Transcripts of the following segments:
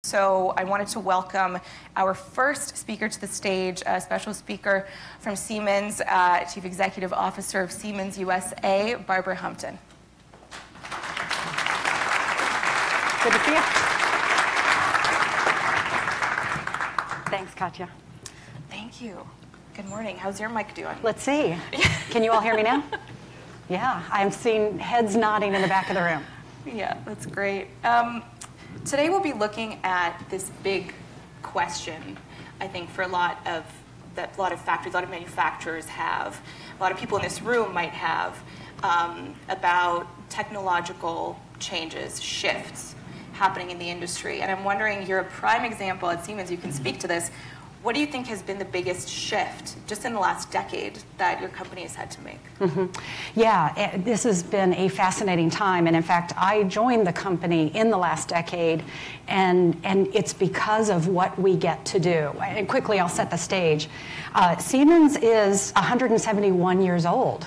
So I wanted to welcome our first speaker to the stage, a special speaker from Siemens, Chief Executive Officer of Siemens USA, Barbara Humpton. Good to see you. Thanks, Katya. Thank you. Good morning. How's your mic doing? Let's see. Can you all hear me now? Yeah, I'm seeing heads nodding in the back of the room. Yeah, that's great. Today we'll be looking at this big question, I think, for a lot of factories, a lot of manufacturers have, a lot of people in this room might have, about technological changes, shifts happening in the industry. And I'm wondering, you're a prime example at Siemens, you can speak to this. What do you think has been the biggest shift just in the last decade that your company has had to make? Yeah, this has been a fascinating time. And in fact, I joined the company in the last decade, and it's because of what we get to do. And quickly, I'll set the stage. Siemens is 171 years old.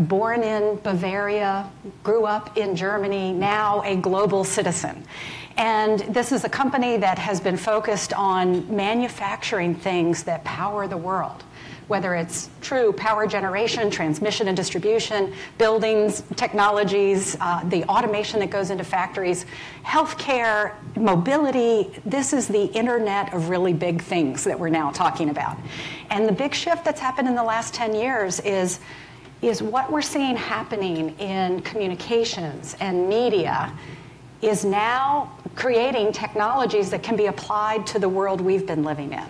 Born in Bavaria, grew up in Germany, now a global citizen. And this is a company that has been focused on manufacturing things that power the world, whether it's true power generation, transmission and distribution, buildings, technologies, the automation that goes into factories, healthcare, mobility. This is the internet of really big things that we're now talking about. And the big shift that's happened in the last 10 years is what we're seeing happening in communications and media is now creating technologies that can be applied to the world we've been living in.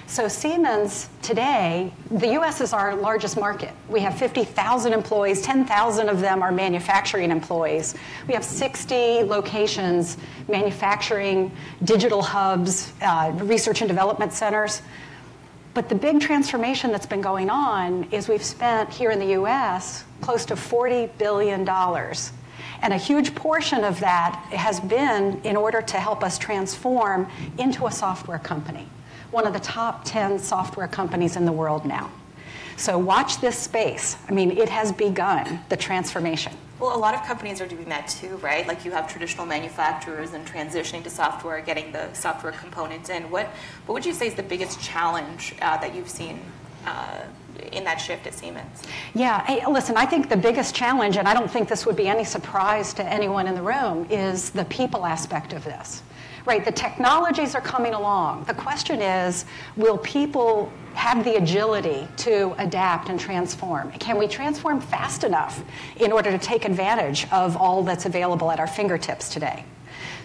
So Siemens today, the US is our largest market. We have 50,000 employees, 10,000 of them are manufacturing employees. We have 60 locations, manufacturing, digital hubs, research and development centers. But the big transformation that's been going on is we've spent here in the US close to $40 billion. And a huge portion of that has been in order to help us transform into a software company, one of the top 10 software companies in the world now. So watch this space. I mean, it has begun, the transformation. Well, a lot of companies are doing that too, right? Like you have traditional manufacturers and transitioning to software, getting the software component in. What would you say is the biggest challenge that you've seen in that shift at Siemens? Yeah, hey, listen, I think the biggest challenge, and I don't think this would be any surprise to anyone in the room, is the people aspect of this. Right, the technologies are coming along. The question is, will people have the agility to adapt and transform? Can we transform fast enough in order to take advantage of all that's available at our fingertips today?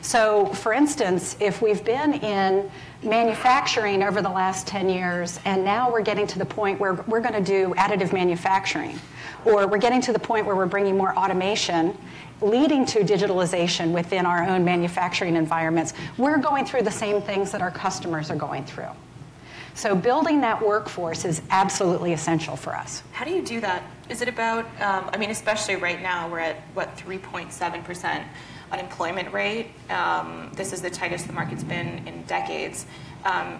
So, for instance, if we've been in manufacturing over the last 10 years, and now we're getting to the point where we're going to do additive manufacturing, or we're getting to the point where we're bringing more automation, leading to digitalization within our own manufacturing environments, we're going through the same things that our customers are going through. So building that workforce is absolutely essential for us. How do you do that? Is it about, I mean, especially right now, we're at, what, 3.7% unemployment rate. This is the tightest the market's been in decades.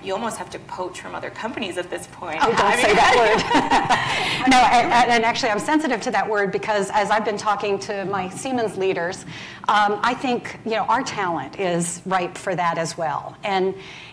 You almost have to poach from other companies at this point. Oh, don't say that word. No, and actually I'm sensitive to that word because as I've been talking to my Siemens leaders, I think our talent is ripe for that as well.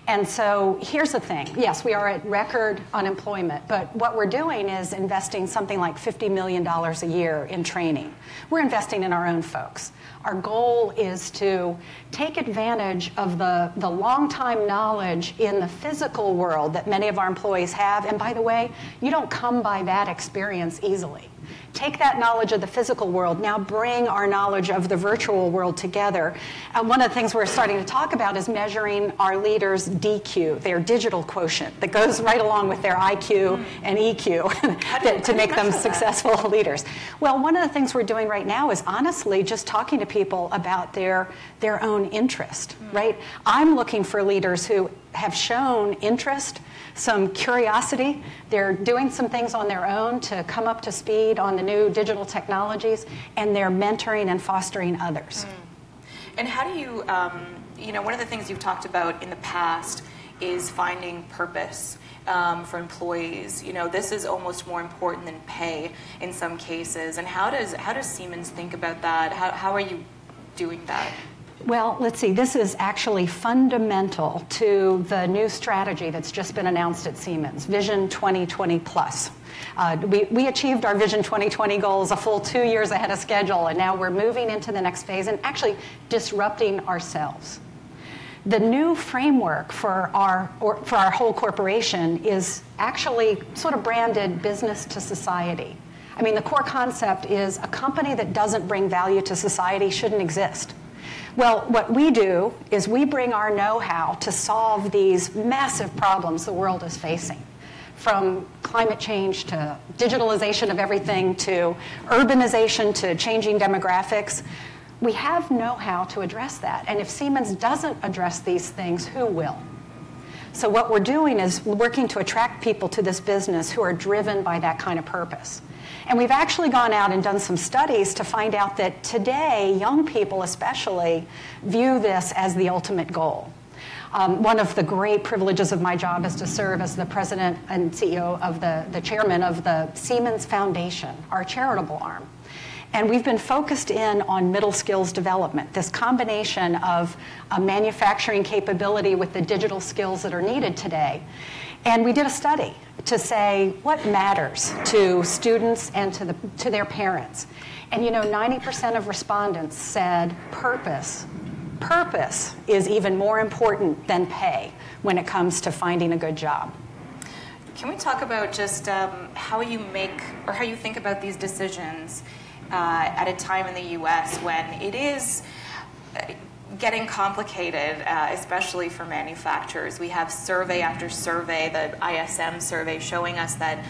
And so here's the thing. Yes, we are at record unemployment, but what we're doing is investing something like $50 million a year in training. We're investing in our own folks. Our goal is to take advantage of the long-time knowledge in the physical world that many of our employees have. And by the way, you don't come by that experience easily. Take that knowledge of the physical world, now bring our knowledge of the virtual world together. One of the things we're starting to talk about is measuring our leaders' DQ, their digital quotient, that goes right along with their IQ and EQ to make them successful leaders. Well, one of the things we're doing right now is honestly just talking to people about their own interest, right? I'm looking for leaders who have shown interest, some curiosity. They're doing some things on their own to come up to speed on the new digital technologies, and they're mentoring and fostering others. And how do you, one of the things you've talked about in the past is finding purpose for employees. This is almost more important than pay in some cases. And how does Siemens think about that? How are you doing that? Well, let's see. This is actually fundamental to the new strategy that's just been announced at Siemens, Vision 2020 Plus. We achieved our Vision 2020 goals a full 2 years ahead of schedule, and now we're moving into the next phase and actually disrupting ourselves. The new framework for our whole corporation is actually sort of branded business to society. I mean, the core concept is a company that doesn't bring value to society shouldn't exist. Well, what we do is we bring our know-how to solve these massive problems the world is facing, from climate change to digitalization of everything to urbanization to changing demographics. We have know-how to address that, and if Siemens doesn't address these things, who will? So what we're doing is working to attract people to this business who are driven by that kind of purpose. And we've actually gone out and done some studies to find out that today, young people especially view this as the ultimate goal. One of the great privileges of my job is to serve as the president and CEO of the chairman of the Siemens Foundation, our charitable arm. And we've been focused in on middle skills development, this combination of a manufacturing capability with the digital skills that are needed today. And we did a study to say what matters to students and to their parents. And 90% of respondents said purpose. Purpose is even more important than pay when it comes to finding a good job. Can we talk about just how you make or how you think about these decisions at a time in the U.S. when it is getting complicated, especially for manufacturers? We have survey after survey, the ISM survey, showing us that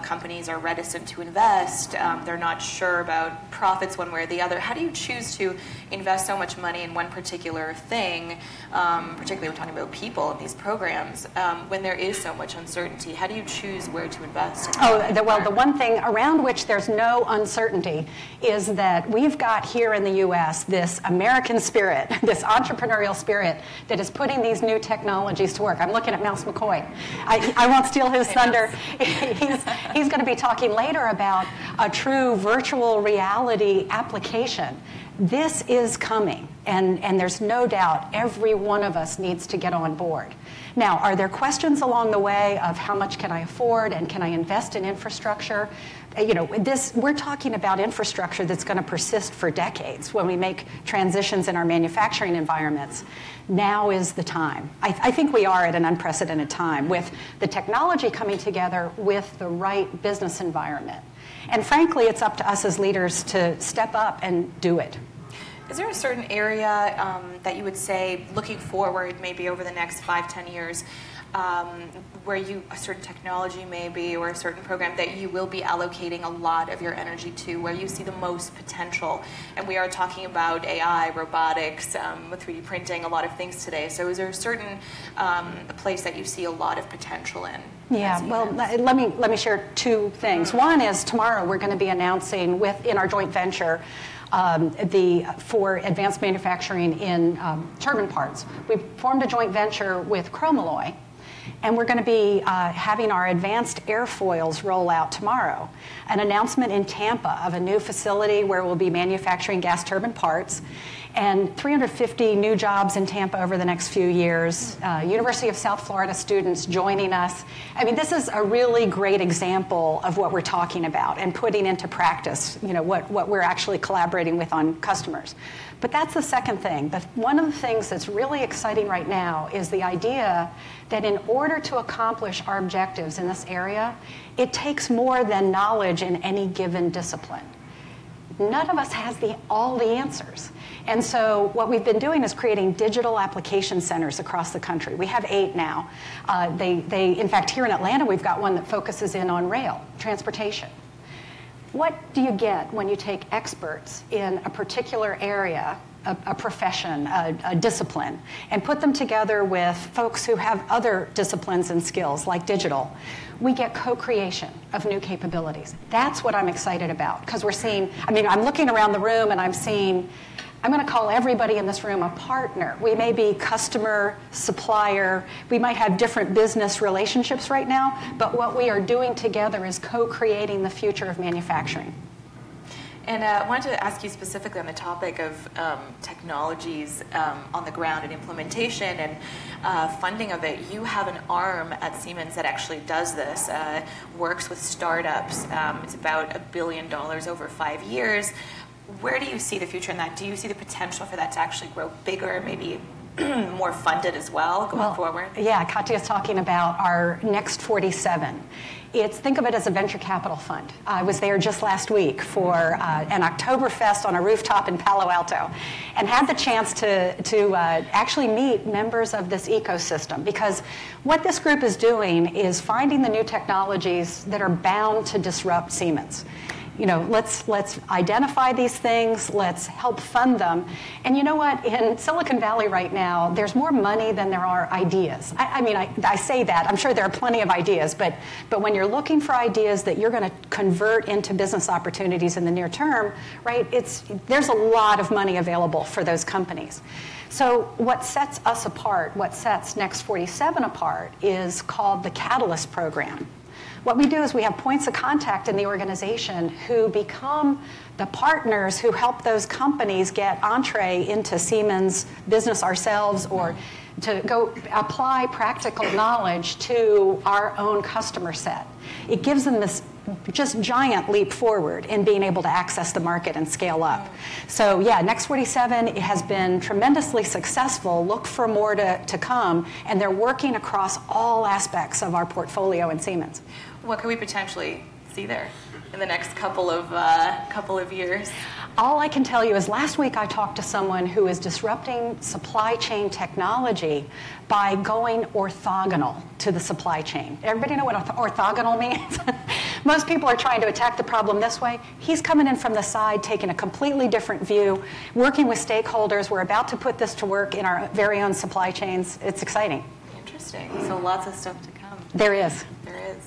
companies are reticent to invest. They're not sure about profits one way or the other. How do you choose to invest so much money in one particular thing, particularly we're talking about people in these programs, when there is so much uncertainty? How do you choose where to invest? The one thing around which there's no uncertainty is that we've got here in the U.S. this American spirit, this entrepreneurial spirit that is putting these new technologies to work. I'm looking at Mouse McCoy. I won't steal his thunder. He's going to be talking later about a true virtual reality application. This is coming, and there's no doubt every one of us needs to get on board. Now, are there questions along the way of how much can I afford and can I invest in infrastructure? We're talking about infrastructure that's going to persist for decades when we make transitions in our manufacturing environments. Now is the time. I think we are at an unprecedented time with the technology coming together with the right business environment. And frankly, it's up to us as leaders to step up and do it. Is there a certain area that you would say, looking forward, maybe over the next 5-10 years, where a certain technology maybe or a certain program that you will be allocating a lot of your energy to, where you see the most potential? And we are talking about AI, robotics, with 3D printing, a lot of things today. So is there a certain place that you see a lot of potential in? Yeah, well, let me share two things. One is tomorrow we're going to be announcing in our joint venture for advanced manufacturing in turbine parts. We've formed a joint venture with Chromalloy, and we're going to be having our advanced airfoils roll out tomorrow. An announcement in Tampa of a new facility where we'll be manufacturing gas turbine parts, and 350 new jobs in Tampa over the next few years. University of South Florida students joining us. I mean, this is a really great example of what we're talking about and putting into practice, what we're actually collaborating with on customers. But that's the second thing. One of the things that's really exciting right now is the idea that in order to accomplish our objectives in this area, it takes more than knowledge in any given discipline. None of us has all the answers. And so what we've been doing is creating digital application centers across the country. We have 8 now. In fact, here in Atlanta, we've got one that focuses in on rail, transportation. What do you get when you take experts in a particular area, a profession, a discipline, and put them together with folks who have other disciplines and skills like digital? We get co-creation of new capabilities. That's what I'm excited about, because we're seeing, I'm looking around the room and I'm seeing, I'm going to call everybody in this room a partner. We may be customer, supplier, we might have different business relationships right now, but what we are doing together is co-creating the future of manufacturing. And I wanted to ask you specifically on the topic of technologies on the ground and implementation and funding of it. You have an arm at Siemens that actually does this, works with startups. It's about $1 billion over 5 years. Where do you see the future in that? Do you see the potential for that to actually grow bigger, maybe more funded as well going forward? Yeah, Katya's talking about our Next 47. Think of it as a venture capital fund. I was there just last week for an Oktoberfest on a rooftop in Palo Alto and had the chance to actually meet members of this ecosystem, because what this group is doing is finding the new technologies that are bound to disrupt Siemens. You know, let's identify these things, let's help fund them. And you know what? In Silicon Valley right now, there's more money than there are ideas. I mean, I say that. I'm sure there are plenty of ideas, but when you're looking for ideas that you're going to convert into business opportunities in the near term, right, there's a lot of money available for those companies. So what sets us apart, what sets Next 47 apart, is called the Catalyst Program. What we do is we have points of contact in the organization who become the partners who help those companies get entree into Siemens business ourselves, or to go apply practical knowledge to our own customer set. It gives them this just giant leap forward in being able to access the market and scale up. So yeah, Next 47 has been tremendously successful. Look for more to come, and they're working across all aspects of our portfolio in Siemens. What can we potentially see there in the next couple of years? All I can tell you is last week I talked to someone who is disrupting supply chain technology by going orthogonal to the supply chain. Everybody know what orthogonal means? Most people are trying to attack the problem this way. He's coming in from the side, taking a completely different view, working with stakeholders. We're about to put this to work in our very own supply chains. It's exciting. Interesting. So lots of stuff to come. There is. There is.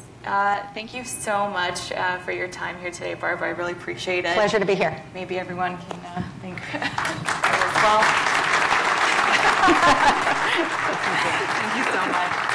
Thank you so much for your time here today, Barbara. I really appreciate it. Pleasure to be here. Maybe everyone can think as well. Thank you so much.